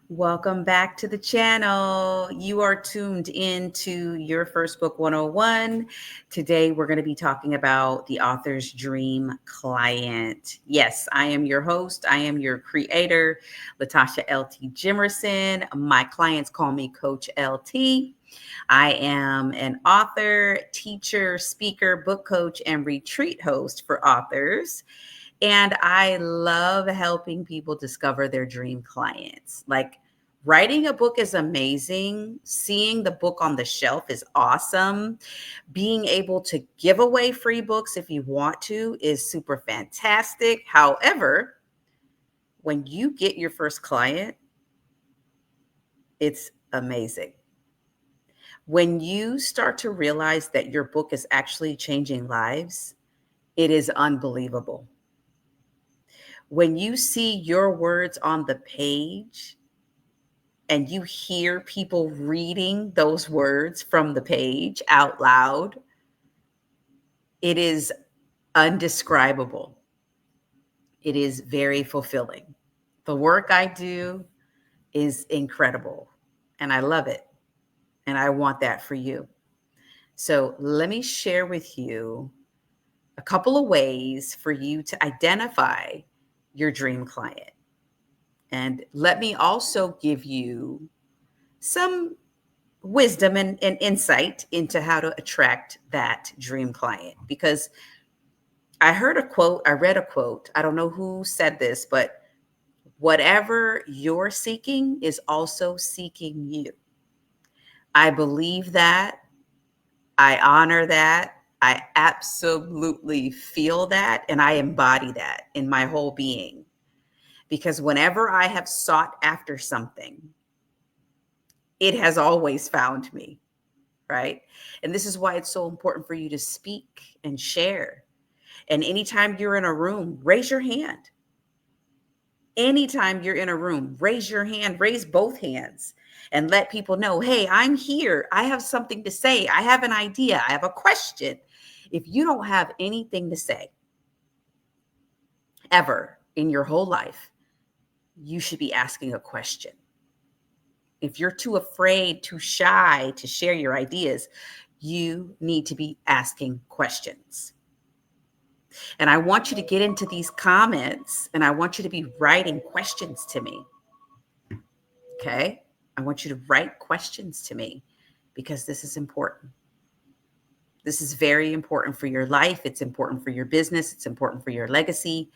Welcome back to the channel. You are tuned in to Your First Book 101. Today, we're going to be talking about the author's dream client. Yes, I am your host. I am your creator, Latasha L.T. Jimerson. My clients call me Coach LT. I am an author, teacher, speaker, book coach, and retreat host for authors. And I love helping people discover their dream clients. Like writing a book is amazing. Seeing the book on the shelf is awesome. Being able to give away free books if you want to is super fantastic. However, when you get your first client, it's amazing. When you start to realize that your book is actually changing lives, it is unbelievable. When you see your words on the page and you hear people reading those words from the page out loud, it is undescribable. It is very fulfilling. The work I do is incredible and I love it. And I want that for you. So let me share with you a couple of ways for you to identify your dream client. And let me also give you some wisdom and insight into how to attract that dream client. Because I read a quote, I don't know who said this, but whatever you're seeking is also seeking you. I believe that. I honor that. I absolutely feel that. And I embody that in my whole being. Because whenever I have sought after something, it has always found me, right? And this is why it's so important for you to speak and share. And anytime you're in a room, raise your hand. Anytime you're in a room, raise your hand, raise both hands, and let people know, hey, I'm here. I have something to say. I have an idea. I have a question. If you don't have anything to say ever in your whole life, you should be asking a question. If you're too afraid, too shy to share your ideas, you need to be asking questions. And I want you to get into these comments and I want you to be writing questions to me. Okay? I want you to write questions to me because this is important. This is very important for your life. It's important for your business. It's important for your legacy.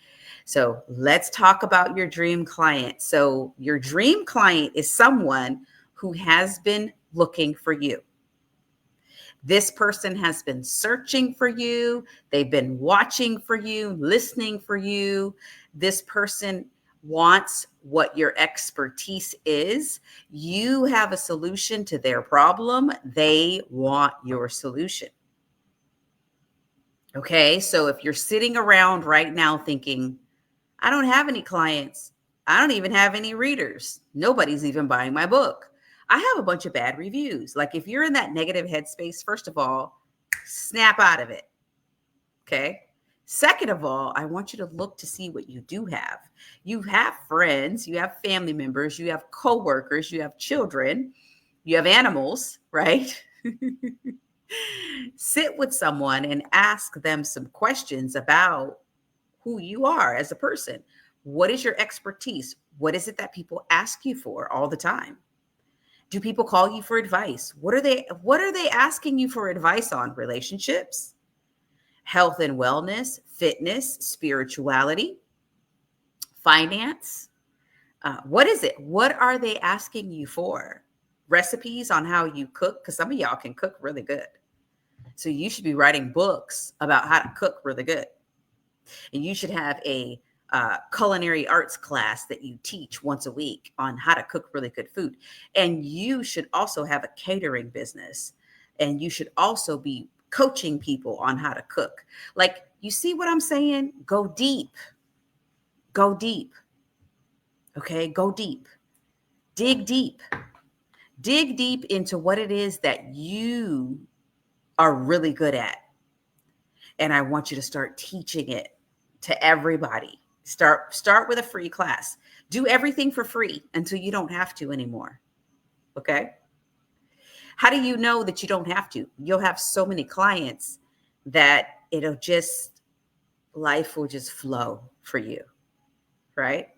So let's talk about your dream client. So your dream client is someone who has been looking for you. This person has been searching for you. They've been watching for you, listening for you. This person wants what your expertise is. You have a solution to their problem. They want your solution. Okay, so if you're sitting around right now thinking, I don't have any clients, I don't even have any readers, nobody's even buying my book, I have a bunch of bad reviews. Like if you're in that negative headspace, first of all, snap out of it. Okay. Second of all, I want you to look to see what you do have. You have friends, you have family members, you have coworkers, you have children, you have animals, right? Sit with someone and ask them some questions about who you are as a person. What is your expertise? What is it that people ask you for all the time? Do people call you for advice? What are they asking you for advice on? Relationships, health and wellness, fitness, spirituality, finance? What is it? What are they asking you for? Recipes on how you cook? Because some of y'all can cook really good. So you should be writing books about how to cook really good. And you should have a culinary arts class that you teach once a week on how to cook really good food. And you should also have a catering business. And you should also be coaching people on how to cook. Like, you see what I'm saying? Go deep. Go deep. Okay, go deep. Dig deep. Dig deep into what it is that you are really good at. And I want you to start teaching it to everybody. Start with a free class. Do everything for free until you don't have to anymore. Okay? How do you know that you don't have to? You'll have so many clients that life will just flow for you, right?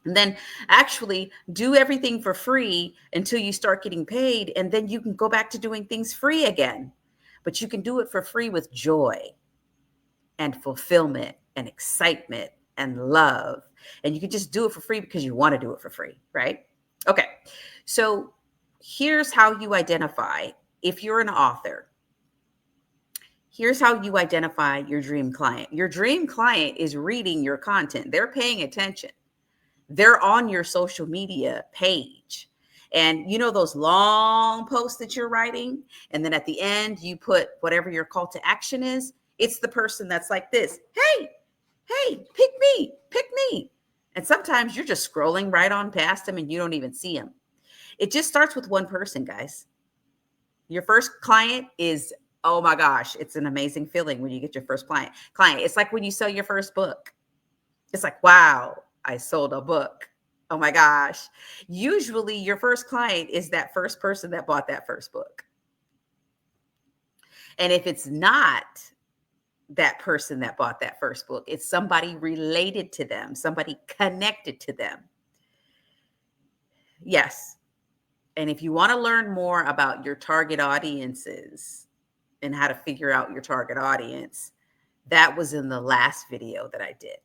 And then actually do everything for free until you start getting paid. And then you can go back to doing things free again. But you can do it for free with joy and fulfillment and excitement and love. And you can just do it for free because you want to do it for free, right? Okay. So here's how you identify if you're an author. Here's how you identify your dream client. Your dream client is reading your content. They're paying attention. They're on your social media page. And you know those long posts that you're writing, and then at the end you put whatever your call to action is. It's the person that's like this. Hey, pick me. And sometimes you're just scrolling right on past them and you don't even see them. It just starts with one person, guys. Your first client is, oh my gosh, it's an amazing feeling when you get your first client. It's like when you sell your first book. It's like, wow, I sold a book. Oh my gosh. Usually your first client is that first person that bought that first book. And if it's not that person that bought that first book, it's somebody related to them, somebody connected to them. Yes. And if you want to learn more about your target audiences and how to figure out your target audience, that was in the last video that I did.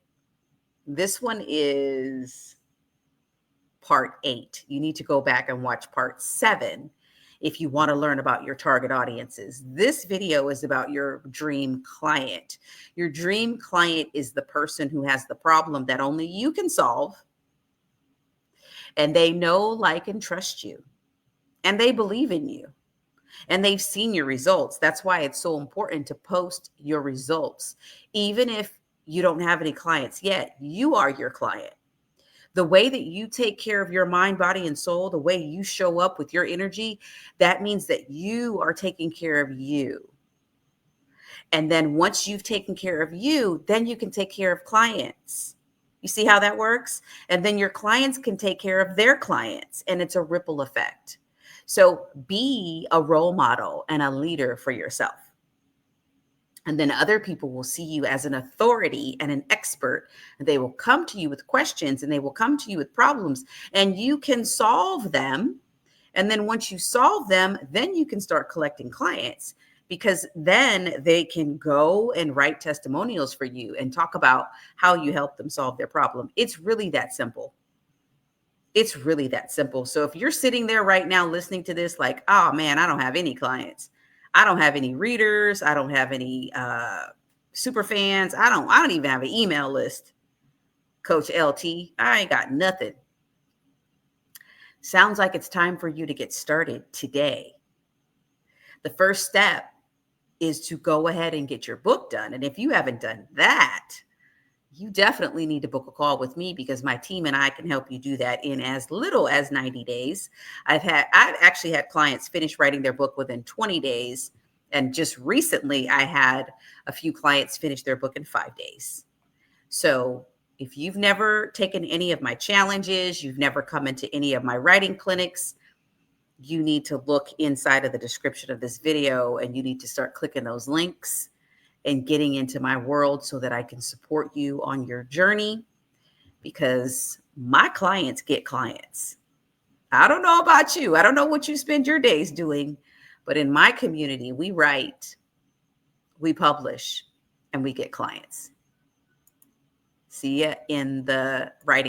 This one is part 8. You need to go back and watch part 7 if you want to learn about your target audiences. This video is about your dream client. Your dream client is the person who has the problem that only you can solve. And they know, like, and trust you. And they believe in you. And they've seen your results. That's why it's so important to post your results. Even if you don't have any clients yet, you are your client. The way that you take care of your mind, body, and soul, the way you show up with your energy, that means that you are taking care of you. And then once you've taken care of you, then you can take care of clients. You see how that works? And then your clients can take care of their clients, and it's a ripple effect. So be a role model and a leader for yourself. And then other people will see you as an authority and an expert. And they will come to you with questions, and they will come to you with problems, and you can solve them. And then once you solve them, then you can start collecting clients, because then they can go and write testimonials for you and talk about how you helped them solve their problem. It's really that simple. It's really that simple. So if you're sitting there right now listening to this, like, oh man, I don't have any clients. I don't have any readers. I don't have any super fans. I don't even have an email list. Coach LT, I ain't got nothing. Sounds like it's time for you to get started today. The first step is to go ahead and get your book done. And if you haven't done that, you definitely need to book a call with me, because my team and I can help you do that in as little as 90 days. I've actually had clients finish writing their book within 20 days. And just recently I had a few clients finish their book in 5 days. So if you've never taken any of my challenges, you've never come into any of my writing clinics, you need to look inside of the description of this video, and you need to start clicking those links and getting into my world so that I can support you on your journey, because my clients get clients. I don't know about you. I don't know what you spend your days doing, but in my community, we write, we publish, and we get clients. See ya in the writing.